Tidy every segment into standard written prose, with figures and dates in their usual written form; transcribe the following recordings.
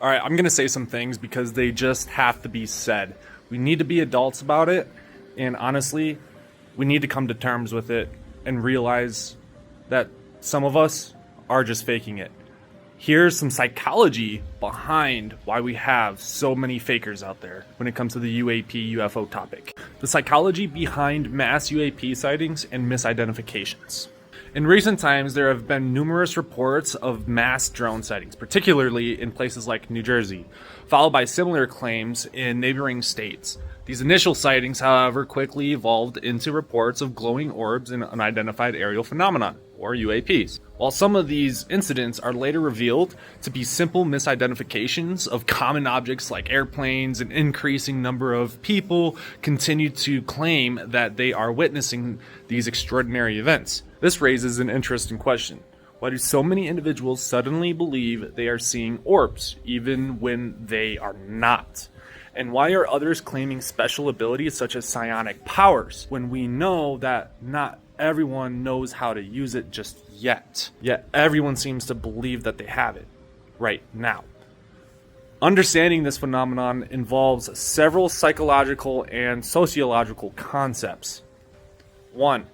All right, I'm going to say some things because they just have to be said. We need to be adults about it, and honestly, we need to come to terms with it and realize that some of us are just faking it. Here's some psychology behind why we have so many fakers out there when it comes to the UAP UFO topic. The psychology behind mass UAP sightings and misidentifications. In recent times, there have been numerous reports of mass drone sightings, particularly in places like New Jersey, followed by similar claims in neighboring states. These initial sightings, however, quickly evolved into reports of glowing orbs and unidentified aerial phenomena, or UAPs. While some of these incidents are later revealed to be simple misidentifications of common objects like airplanes, an increasing number of people continue to claim that they are witnessing these extraordinary events. This raises an interesting question. Why do so many individuals suddenly believe they are seeing orbs, even when they are not? And why are others claiming special abilities such as psionic powers, when we know that not everyone knows how to use it just yet? Yet everyone seems to believe that they have it right now. Understanding this phenomenon involves several psychological and sociological concepts. 1.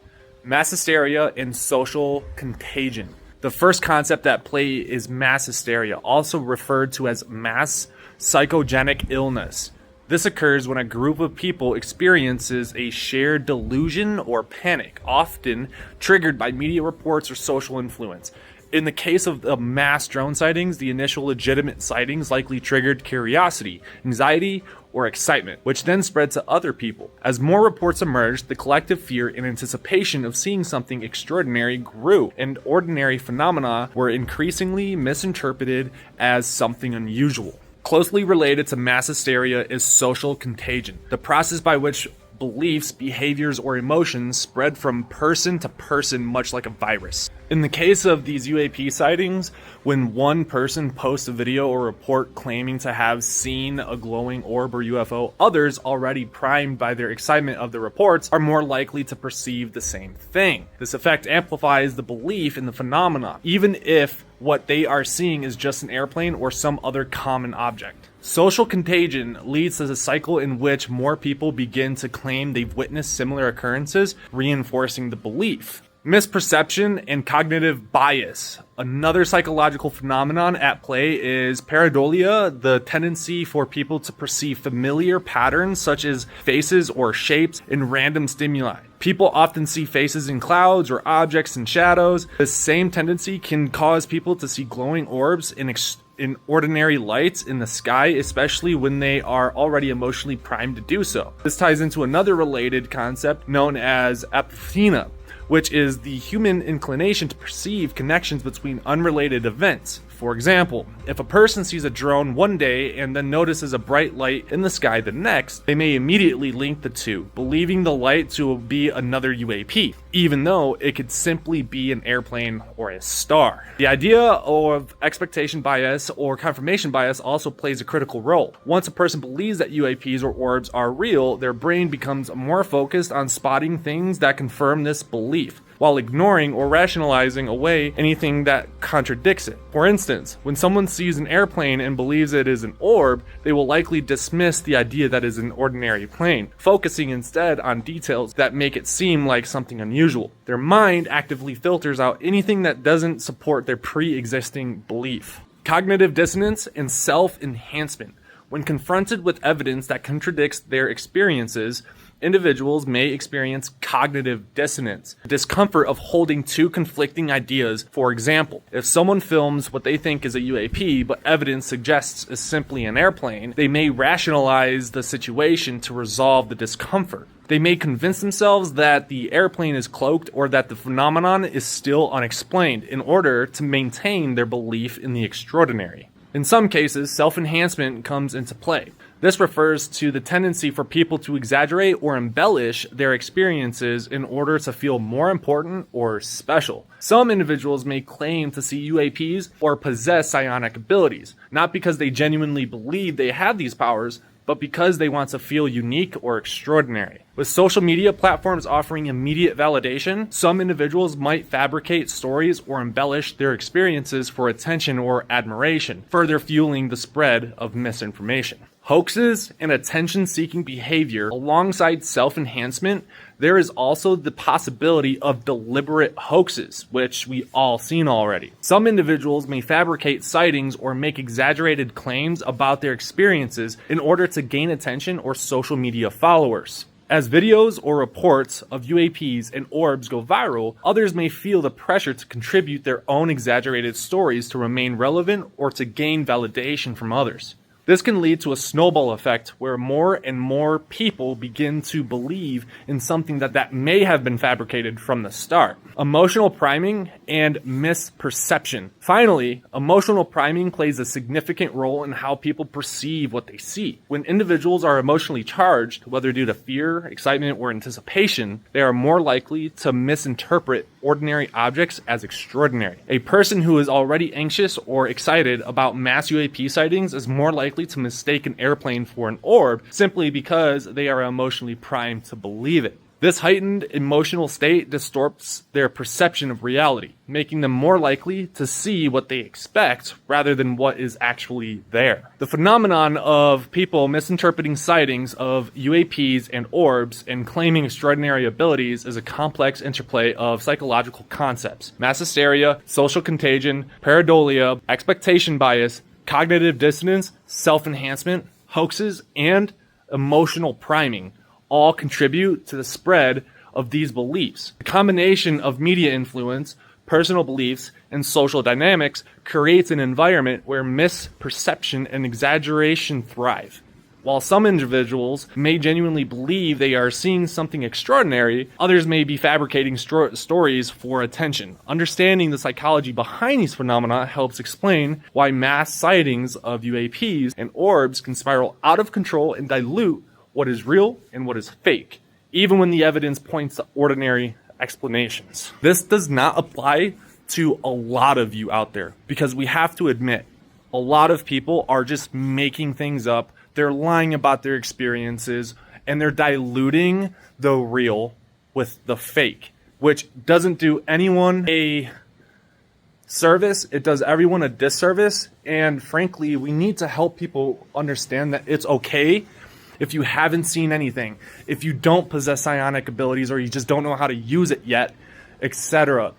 Mass hysteria and social contagion. The first concept at play is mass hysteria, also referred to as mass psychogenic illness. This occurs when a group of people experiences a shared delusion or panic, often triggered by media reports or social influence. In the case of the mass drone sightings, the initial legitimate sightings likely triggered curiosity, anxiety, or excitement, which then spread to other people. As more reports emerged, the collective fear and anticipation of seeing something extraordinary grew, and ordinary phenomena were increasingly misinterpreted as something unusual. Closely related to mass hysteria is social contagion, the process by which beliefs, behaviors, or emotions spread from person to person, much like a virus. In the case of these UAP sightings, when one person posts a video or report claiming to have seen a glowing orb or UFO, others, already primed by their excitement of the reports, are more likely to perceive the same thing. This effect amplifies the belief in the phenomenon, even if what they are seeing is just an airplane or some other common object. Social contagion leads to a cycle in which more people begin to claim they've witnessed similar occurrences, reinforcing the belief. Misperception and cognitive bias. Another psychological phenomenon at play is pareidolia, the tendency for people to perceive familiar patterns such as faces or shapes in random stimuli. People often see faces in clouds or objects in shadows. This same tendency can cause people to see glowing orbs in ordinary lights in the sky, especially when they are already emotionally primed to do so. This ties into another related concept known as apophenia, which is the human inclination to perceive connections between unrelated events. For example, if a person sees a drone one day and then notices a bright light in the sky the next, they may immediately link the two, believing the light to be another UAP, even though it could simply be an airplane or a star. The idea of expectation bias or confirmation bias also plays a critical role. Once a person believes that UAPs or orbs are real, their brain becomes more focused on spotting things that confirm this belief, while ignoring or rationalizing away anything that contradicts it. For instance, when someone sees an airplane and believes it is an orb, they will likely dismiss the idea that it is an ordinary plane, focusing instead on details that make it seem like something unusual. Their mind actively filters out anything that doesn't support their pre-existing belief. Cognitive dissonance and self-enhancement. When confronted with evidence that contradicts their experiences, individuals may experience cognitive dissonance, the discomfort of holding two conflicting ideas. For example, if someone films what they think is a UAP, but evidence suggests is simply an airplane, they may rationalize the situation to resolve the discomfort. They may convince themselves that the airplane is cloaked or that the phenomenon is still unexplained in order to maintain their belief in the extraordinary. In some cases, self-enhancement comes into play. This refers to the tendency for people to exaggerate or embellish their experiences in order to feel more important or special. Some individuals may claim to see UAPs or possess psionic abilities, not because they genuinely believe they have these powers, but because they want to feel unique or extraordinary. With social media platforms offering immediate validation, some individuals might fabricate stories or embellish their experiences for attention or admiration, further fueling the spread of misinformation. Hoaxes and attention-seeking behavior alongside self-enhancement, there is also the possibility of deliberate hoaxes, which we all seen already. Some individuals may fabricate sightings or make exaggerated claims about their experiences in order to gain attention or social media followers. As videos or reports of UAPs and orbs go viral, others may feel the pressure to contribute their own exaggerated stories to remain relevant or to gain validation from others. This can lead to a snowball effect where more and more people begin to believe in something that may have been fabricated from the start. Emotional priming and misperception. Finally, emotional priming plays a significant role in how people perceive what they see. When individuals are emotionally charged, whether due to fear, excitement, or anticipation, they are more likely to misinterpret ordinary objects as extraordinary. A person who is already anxious or excited about mass UAP sightings is more likely to mistake an airplane for an orb simply because they are emotionally primed to believe it. This heightened emotional state distorts their perception of reality, making them more likely to see what they expect rather than what is actually there. The phenomenon of people misinterpreting sightings of UAPs and orbs and claiming extraordinary abilities is a complex interplay of psychological concepts: mass hysteria, social contagion, pareidolia, expectation bias, cognitive dissonance, self-enhancement, hoaxes, and emotional priming all contribute to the spread of these beliefs. The combination of media influence, personal beliefs, and social dynamics creates an environment where misperception and exaggeration thrive. While some individuals may genuinely believe they are seeing something extraordinary, others may be fabricating stories for attention. Understanding the psychology behind these phenomena helps explain why mass sightings of UAPs and orbs can spiral out of control and dilute what is real and what is fake, even when the evidence points to ordinary explanations. This does not apply to a lot of you out there, because we have to admit, a lot of people are just making things up. They're lying about their experiences, and they're diluting the real with the fake, which doesn't do anyone a service. It does everyone a disservice. And frankly, we need to help people understand that it's okay if you haven't seen anything, if you don't possess psionic abilities, or you just don't know how to use it yet, etc.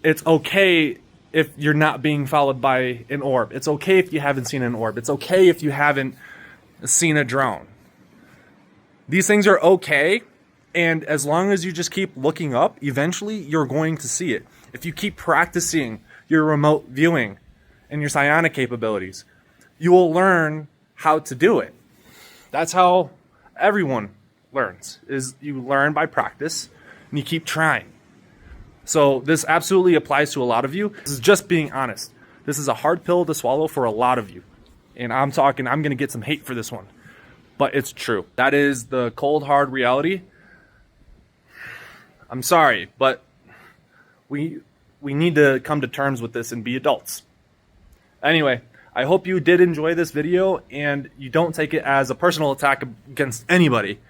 It's okay if you're not being followed by an orb. It's okay if you haven't seen an orb. It's okay if you haven't seen a drone. These things are okay, and as long as you just keep looking up, eventually you're going to see it. If you keep practicing your remote viewing and your psionic capabilities, you will learn how to do it. That's how everyone learns, is you learn by practice and you keep trying. So this absolutely applies to a lot of you. This is just being honest. This is a hard pill to swallow for a lot of you. And I'm going to get some hate for this one, but it's true. That is the cold, hard reality. I'm sorry, but we need to come to terms with this and be adults. Anyway, I hope you did enjoy this video and you don't take it as a personal attack against anybody.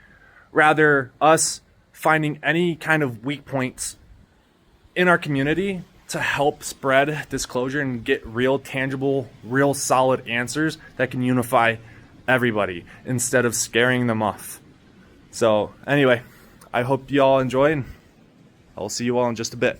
Rather, us finding any kind of weak points in our community to help spread disclosure and get real, tangible, real solid answers that can unify everybody instead of scaring them off. So anyway, I hope you all enjoy, and I'll see you all in just a bit.